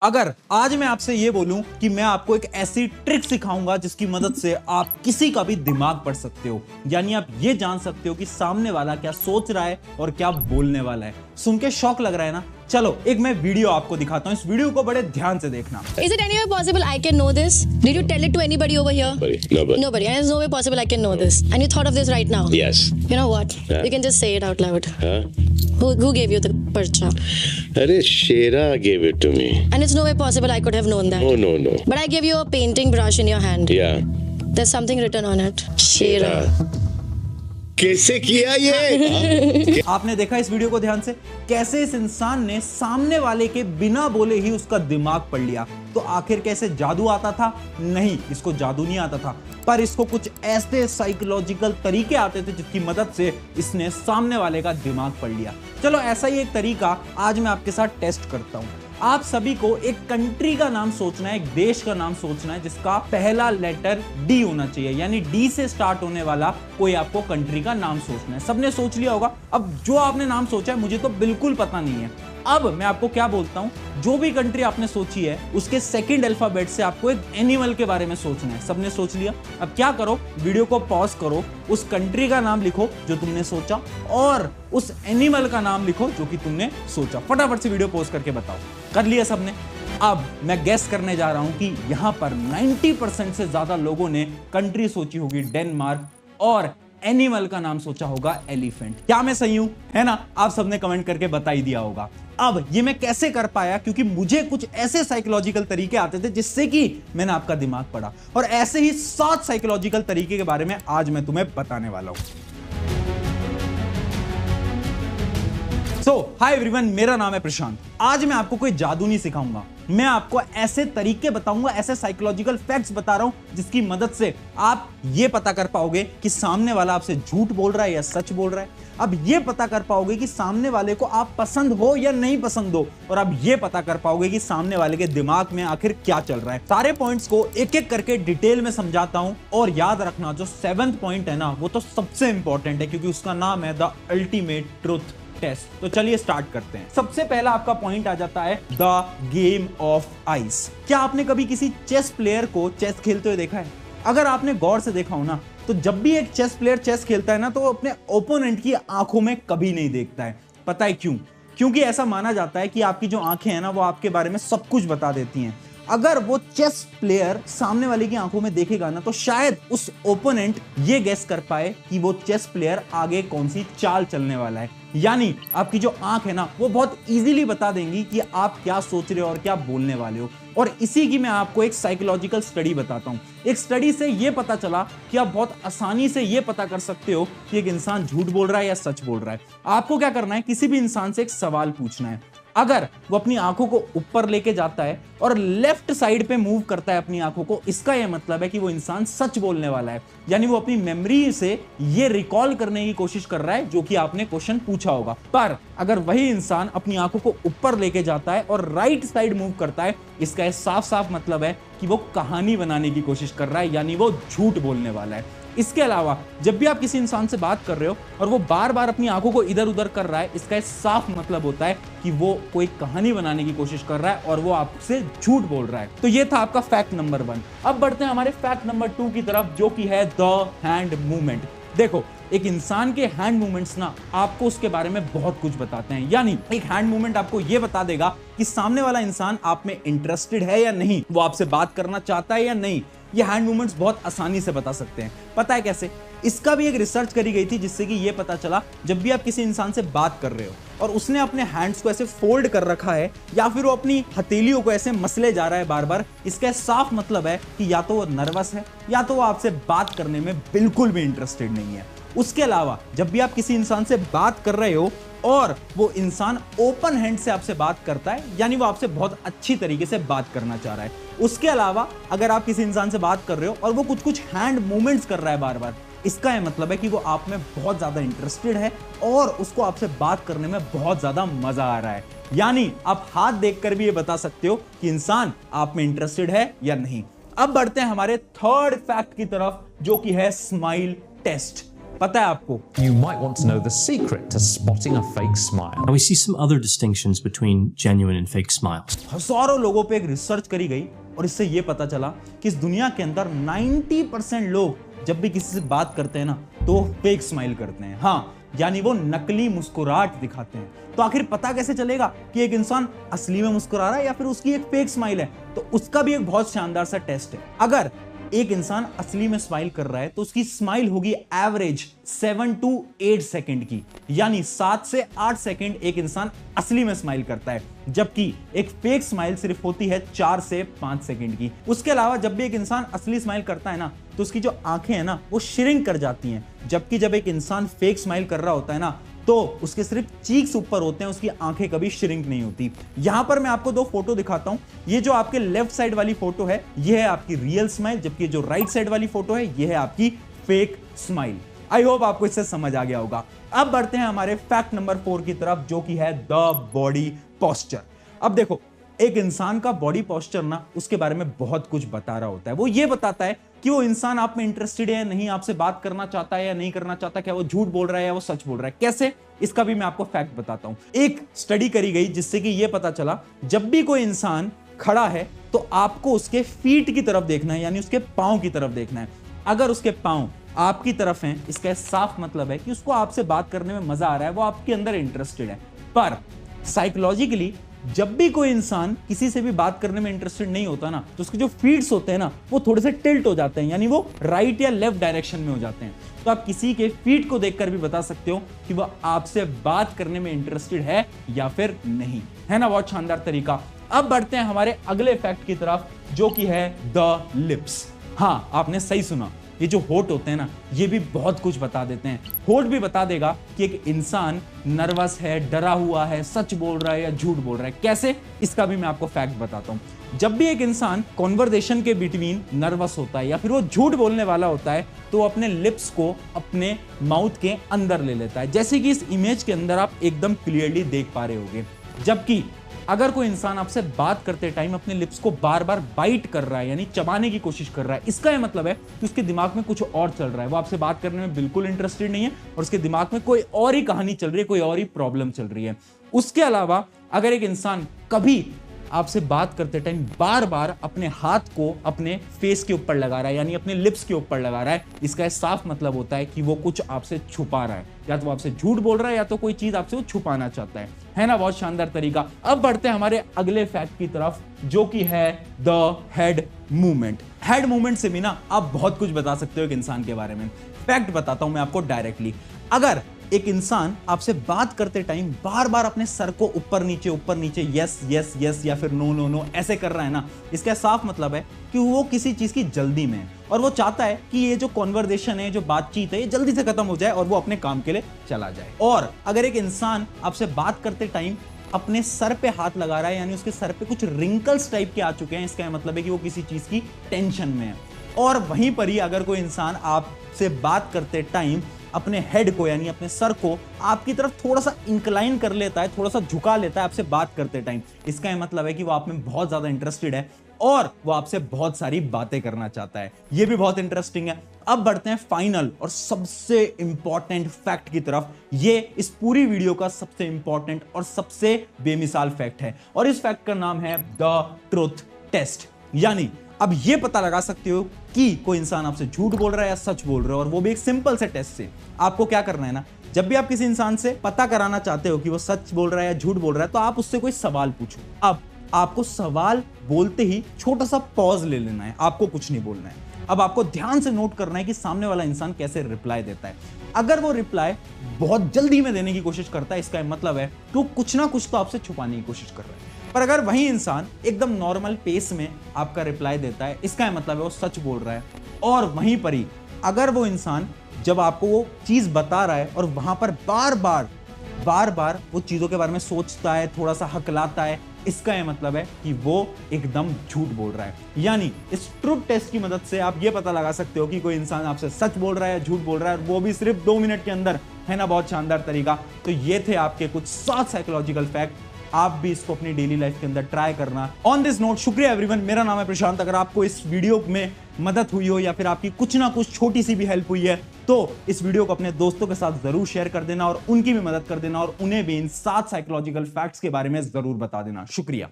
अगर आज मैं आपसे ये बोलूं कि मैं आपको एक ऐसी ट्रिक सिखाऊंगा जिसकी मदद से आप किसी का भी दिमाग पढ़ सकते हो, यानी आप ये जान सकते हो कि सामने वाला क्या सोच रहा है और क्या बोलने वाला है। सुन के शौक लग रहा है ना? चलो एक मैं वीडियो आपको दिखाता हूँ, इस वीडियो को बड़े ध्यान से देखना। Is it any way possible I can know this? Did you tell it to anybody over here? Nobody. Nobody. And there's no way possible I can know this. And you thought of this right now? Yes. You know what? Yeah. You can just say it out loud. Huh? Who gave you the parcha? Arey, Shera gave it to me. And it's no way possible I could have known that. Oh, no. But I gave you a painting brush in your hand. Yeah. There's something written on it. Shera. कैसे किया ये? आपने देखा इस video को ध्यान से, कैसे इस इंसान ने सामने वाले के बिना बोले ही उसका दिमाग पढ़ लिया। तो आखिर कैसे जादू आता था? नहीं, इसको जादू नहीं आता था, पर इसको कुछ ऐसे साइकोलॉजिकल तरीके आते थे जिसकी मदद से इसने सामने वाले का दिमाग पढ़ लिया। चलो ऐसा ही एक तरीका आज मैं आपके साथ टेस्ट करता हूं। आप सभी को एक कंट्री का नाम सोचना है, एक देश का नाम सोचना है जिसका पहला लेटर डी होना चाहिए, यानी डी से स्टार्ट होने वाला कोई आपको कंट्री का नाम सोचना है। सबने सोच लिया होगा। अब जो आपने नाम सोचा है मुझे तो बिल्कुल पता नहीं है। अब मैं आपको क्या बोलता हूं, जो भी कंट्री आपने सोची है उसके सेकंड अल्फाबेट से आपको एक एनिमल के बारे में सोचना है। सबने सोच लिया? अब क्या करो, वीडियो को पॉज करो, उस कंट्री का नाम लिखो जो तुमने सोचा और उस एनिमल का नाम लिखो जो कि तुमने सोचा। फटाफट से वीडियो पॉज करके बताओ, कर लिया सबने? अब मैं गेस करने जा रहा हूं कि यहां पर 90% से ज्यादा लोगों ने कंट्री सोची होगी डेनमार्क और एनिमल का नाम सोचा होगा एलिफेंट। क्या मैं सही हूं? है ना? आप सबने कमेंट करके बता ही दिया होगा। अब ये मैं कैसे कर पाया? क्योंकि मुझे कुछ ऐसे साइकोलॉजिकल तरीके आते थे जिससे कि मैंने आपका दिमाग पढ़ा, और ऐसे ही 7 साइकोलॉजिकल तरीके के बारे में आज मैं तुम्हें बताने वाला हूं। हाय एवरीवन, मेरा नाम है प्रशांत। आज मैं आपको कोई जादू नहीं सिखाऊंगा, मैं आपको ऐसे तरीके बताऊंगा, ऐसे साइकोलॉजिकल फैक्ट्स बता रहा हूं जिसकी मदद से आप ये पता कर पाओगे कि सामने वाला आपसे झूठ बोल रहा है या सच बोल रहा है। अब ये पता कर पाओगे कि सामने वाले को आप पसंद हो या नहीं पसंद हो, और अब ये पता कर पाओगे कि सामने वाले के दिमाग में आखिर क्या चल रहा है। सारे पॉइंट्स को एक एक करके डिटेल में समझाता हूं, और याद रखना जो 7th पॉइंट है ना, वो तो सबसे इंपॉर्टेंट है क्योंकि उसका नाम है द अल्टीमेट ट्रुथ टेस्ट। तो चलिए स्टार्ट करते हैं। सबसे पहला आपका पॉइंट आ जाता है द गेम ऑफ आइस। क्या आपने कभी किसी चेस प्लेयर को चेस खेलते हुए देखा है? अगर आपने गौर से देखा हो ना, तो जब भी एक चेस प्लेयर चेस खेलता है ना, तो वो अपने ओपोनेंट की आंखों में कभी नहीं देखता है। पता है क्यों? क्योंकि ऐसा माना जाता है कि आपकी जो आंखें हैं ना, वो आपके बारे में सब कुछ बता देती हैं। अगर वो चेस प्लेयर सामने वाले की आंखों में देखेगा ना, तो शायद उस ओपोनेंट ये गेस कर पाए कि वो चेस प्लेयर आगे कौन सी चाल चलने वाला है। यानी आपकी जो आंख है ना, वो बहुत इजीली बता देंगी कि आप क्या सोच रहे हो और क्या बोलने वाले हो। और इसी की मैं आपको एक साइकोलॉजिकल स्टडी बताता हूं। एक स्टडी से ये पता चला कि आप बहुत आसानी से ये पता कर सकते हो कि एक इंसान झूठ बोल रहा है या सच बोल रहा है। आपको क्या करना है, किसी भी इंसान से एक सवाल पूछना है। अगर वो अपनी आंखों को ऊपर लेके जाता है और लेफ्ट साइड पे मूव करता है अपनी आंखों को, इसका यह मतलब है कि वो इंसान सच बोलने वाला है। यानी वो अपनी मेमोरी से ये रिकॉल करने की कोशिश कर रहा है जो कि आपने क्वेश्चन पूछा होगा। पर अगर वही इंसान अपनी आंखों को ऊपर लेके जाता है और राइट साइड मूव करता है, इसका साफ साफ मतलब है कि वो कहानी बनाने की कोशिश कर रहा है, यानी वो झूठ बोलने वाला है। इसके अलावा जब भी आप किसी इंसान से बात कर रहे हो और वो बार बार अपनी आंखों को इधर उधर कर रहा है, इसका साफ मतलब होता है कि वो कोई कहानी बनाने की कोशिश कर रहा है और वो आपसे झूठ बोल रहा है। तो ये था आपका फैक्ट नंबर 1। अब बढ़ते हैं हमारे फैक्ट नंबर 2 की तरफ, जो कि है द हैंड मूवमेंट। देखो, एक इंसान के हैंड मूवमेंट्स ना आपको उसके बारे में बहुत कुछ बताते हैं। यानी एक हैंड मूवमेंट आपको यह बता देगा कि सामने वाला इंसान आप में इंटरेस्टेड है या नहीं, वो आपसे बात करना चाहता है या नहीं। ये हैंड मूवमेंट्स बहुत आसानी से बता सकते हैं। पता है कैसे? इसका भी एक रिसर्च करी गई थी जिससे कि ये पता चला, जब भी आप किसी इंसान से बात कर रहे हो और उसने अपने हैंड्स को ऐसे फोल्ड कर रखा है या फिर वो अपनी हथेलियों को ऐसे मसले जा रहा है बार बार, इसका साफ मतलब है कि या तो वो नर्वस है या तो वो आपसे बात करने में बिल्कुल भी इंटरेस्टेड नहीं है। उसके अलावा जब भी आप किसी इंसान से बात कर रहे हो और वो इंसान ओपन हैंड से आपसे बात करता है, यानी वो आपसे बहुत अच्छी तरीके से बात करना चाह रहा है। उसके अलावा अगर आप किसी इंसान से बात कर रहे हो और वो कुछ हैंड मूवमेंट्स कर रहा है बार बार, इसका यह मतलब है कि वो आप में बहुत ज्यादा इंटरेस्टेड है और उसको आपसे बात करने में बहुत ज्यादा मजा आ रहा है। यानी आप हाथ देखकर भी ये बता सकते हो कि इंसान आप में इंटरेस्टेड है या नहीं। अब बढ़ते हैं हमारे 3rd फैक्ट की तरफ, जो कि है स्माइल टेस्ट। पता है आपको? You might want to know the secret to spotting a fake smile. And we see some other distinctions between genuine and fake smiles. हजारों लोगों पे एक रिसर्च करी गई और इससे ये पता चला कि इस दुनिया के अंदर 90% लोग जब भी किसी से बात करते हैं ना तो फेक स्माइल करते हैं। हाँ, यानी वो नकली मुस्कुराहट दिखाते हैं। तो आखिर पता कैसे चलेगा कि एक इंसान असली में मुस्कुरा रहा है या फिर उसकी एक फेक स्माइल है? तो उसका भी एक बहुत शानदार सा टेस्ट है। अगर एक इंसान असली में स्माइल कर रहा है तो उसकी स्माइल होगी एवरेज 7 to 8 सेकंड की, यानी 7 से 8 सेकंड एक इंसान असली में स्माइल करता है, जबकि एक फेक स्माइल सिर्फ होती है 4 से 5 सेकंड की। उसके अलावा जब भी एक इंसान असली स्माइल करता है ना तो उसकी जो आंखें हैं ना वो श्रिंक कर जाती हैं, जबकि जब एक इंसान फेक स्माइल कर रहा होता है ना तो उसके सिर्फ चीक्स ऊपर होते हैं, उसकी आंखें कभी श्रिंक नहीं होती। यहां पर मैं आपको दो फोटो दिखाता हूं। ये जो आपके लेफ्ट साइड वाली फोटो है ये है आपकी रियल स्माइल, जबकि जो राइट साइड वाली फोटो है ये है आपकी फेक स्माइल। आई होप आपको इससे समझ आ गया होगा। अब बढ़ते हैं हमारे फैक्ट नंबर 4 की तरफ, जो कि है द बॉडी पोस्चर। अब देखो, एक इंसान का बॉडी पोस्चर ना उसके बारे में बहुत कुछ बता रहा होता है। वो ये बताता है कि वो इंसान आप में इंटरेस्टेड है या नहीं, आपसे बात करना चाहता है या नहीं करना चाहता, क्या वो झूठ बोल रहा है या वो सच बोल रहा है। कैसे? इसका भी मैं आपको फैक्ट बताता हूं। एक स्टडी करी गई जिससे कि ये पता चला जब भी कोई इंसान खड़ा है तो आपको उसके फीट की तरफ देखना है, यानी उसके पांव की तरफ देखना है। अगर उसके पांव आपकी तरफ हैं, इसका साफ मतलब है कि उसको आपसे बात करने में मजा आ रहा है, वो आपके अंदर इंटरेस्टेड है। पर साइकोलॉजिकली जब भी कोई इंसान किसी से भी बात करने में इंटरेस्टेड नहीं होता ना तो उसके जो फीट्स होते हैं ना वो थोड़े से टिल्ट हो जाते हैं, यानी वो राइट या लेफ्ट डायरेक्शन में हो जाते हैं। तो आप किसी के फीट को देखकर भी बता सकते हो कि वह आपसे बात करने में इंटरेस्टेड है या फिर नहीं। है ना बहुत शानदार तरीका। अब बढ़ते हैं हमारे अगले फैक्ट की तरफ, जो कि है द लिप्स। हाँ, आपने सही सुना, ये जो होठ होते हैं ना ये भी बहुत कुछ बता देते हैं। होठ भी बता देगा कि एक इंसान नर्वस है, डरा हुआ है, सच बोल रहा है या झूठ बोल रहा है। कैसे? इसका भी मैं आपको फैक्ट बताता हूं। जब भी एक इंसान कॉन्वर्सेशन के बिटवीन नर्वस होता है या फिर वो झूठ बोलने वाला होता है तो वो अपने लिप्स को अपने माउथ के अंदर ले लेता है, जैसे कि इस इमेज के अंदर आप एकदम क्लियरली देख पा रहे होगे। जबकि अगर कोई इंसान आपसे बात करते टाइम अपने लिप्स को बार बार बाइट कर रहा है, यानी चबाने की कोशिश कर रहा है, इसका यह मतलब है कि उसके दिमाग में कुछ और चल रहा है, वो आपसे बात करने में बिल्कुल इंटरेस्टेड नहीं है और उसके दिमाग में कोई और ही कहानी चल रही है, कोई और ही प्रॉब्लम चल रही है। उसके अलावा अगर एक इंसान कभी आपसे बात करते टाइम बार बार अपने हाथ को अपने फेस के ऊपर लगा रहा है, यानी अपने लिप्स के ऊपर लगा रहा है, इसका साफ मतलब होता है कि वो कुछ आपसे छुपा रहा है, या तो वो आपसे झूठ बोल रहा है या तो कोई चीज आपसे वो छुपाना चाहता है ना बहुत शानदार तरीका। अब बढ़ते हैं हमारे अगले फैक्ट की तरफ, जो कि है the head movement. Head movement से भी ना आप बहुत कुछ बता सकते हो एक इंसान के बारे में। फैक्ट बताता हूं मैं आपको डायरेक्टली। अगर एक इंसान आपसे बात करते टाइम बार बार अपने सर को ऊपर नीचे यस यस यस या फिर नो नो नो ऐसे कर रहा है ना, इसका साफ मतलब है कि वो किसी चीज की जल्दी में है और वो चाहता है कि ये जो कॉन्वर्सेशन है, जो बातचीत है, ये जल्दी से खत्म हो जाए और वो अपने काम के लिए चला जाए। और अगर एक इंसान आपसे बात करते टाइम अपने सर पे हाथ लगा रहा है, यानी उसके सर पे कुछ रिंकल्स टाइप के आ चुके हैं, इसका मतलब है कि वो किसी चीज की टेंशन में है। और वहीं पर ही अगर कोई इंसान आपसे बात करते टाइम अपने हेड को, यानी अपने सर को आपकी तरफ थोड़ा सा इंक्लाइन कर लेता है, थोड़ा सा झुका लेता है आपसे बात करते टाइम, इसका यह मतलब है कि वो आप में बहुत ज्यादा इंटरेस्टेड है और वो आपसे बहुत सारी बातें करना चाहता है। ये भी बहुत इंटरेस्टिंग है। अब बढ़ते हैं फाइनल और सबसे इंपॉर्टेंट फैक्ट की तरफ। ये इस पूरी वीडियो का सबसे इंपॉर्टेंट और सबसे बेमिसाल फैक्ट है और इस फैक्ट का नाम है द ट्रुथ टेस्ट। यानी अब ये पता लगा सकते हो कि कोई इंसान आपसे झूठ बोल रहा है या सच बोल रहा है, और वो भी एक सिंपल से टेस्ट से। आपको क्या करना है ना, जब भी आप किसी इंसान से पता कराना चाहते हो कि वो सच बोल रहा है या झूठ बोल रहा है, तो आप उससे कोई सवाल पूछो। अब आपको सवाल बोलते ही छोटा सा पॉज ले लेना है, आपको कुछ नहीं बोलना है। अब आपको ध्यान से नोट करना है कि सामने वाला इंसान कैसे रिप्लाई देता है। अगर वो रिप्लाई बहुत जल्दी में देने की कोशिश करता है, इसका मतलब है कि वो कुछ ना कुछ तो आपसे छुपाने की कोशिश कर रहा है। पर अगर वही इंसान एकदम नॉर्मल पेस में आपका रिप्लाई देता है, इसका मतलब है वो सच बोल रहा है। और वहीं पर ही अगर वो इंसान जब आपको वो चीज बता रहा है और वहां पर बार बार वो चीजों के बारे में सोचता है, थोड़ा सा हकलाता है, इसका यह मतलब है कि वो एकदम झूठ बोल रहा है। यानी इस ट्रुथ टेस्ट की मदद से आप ये पता लगा सकते हो कि कोई इंसान आपसे सच बोल रहा है या झूठ बोल रहा है, और वो भी सिर्फ 2 मिनट के अंदर। है ना बहुत शानदार तरीका। तो ये थे आपके कुछ 7 साइकोलॉजिकल फैक्ट। आप भी इसको अपनी डेली लाइफ के अंदर ट्राई करना। ऑन दिस नोट, शुक्रिया एवरीवन। मेरा नाम है प्रशांत। अगर आपको इस वीडियो में मदद हुई हो या फिर आपकी कुछ ना कुछ छोटी सी भी हेल्प हुई है तो इस वीडियो को अपने दोस्तों के साथ जरूर शेयर कर देना और उनकी भी मदद कर देना और उन्हें भी इन 7 साइकोलॉजिकल फैक्ट्स के बारे में जरूर बता देना। शुक्रिया।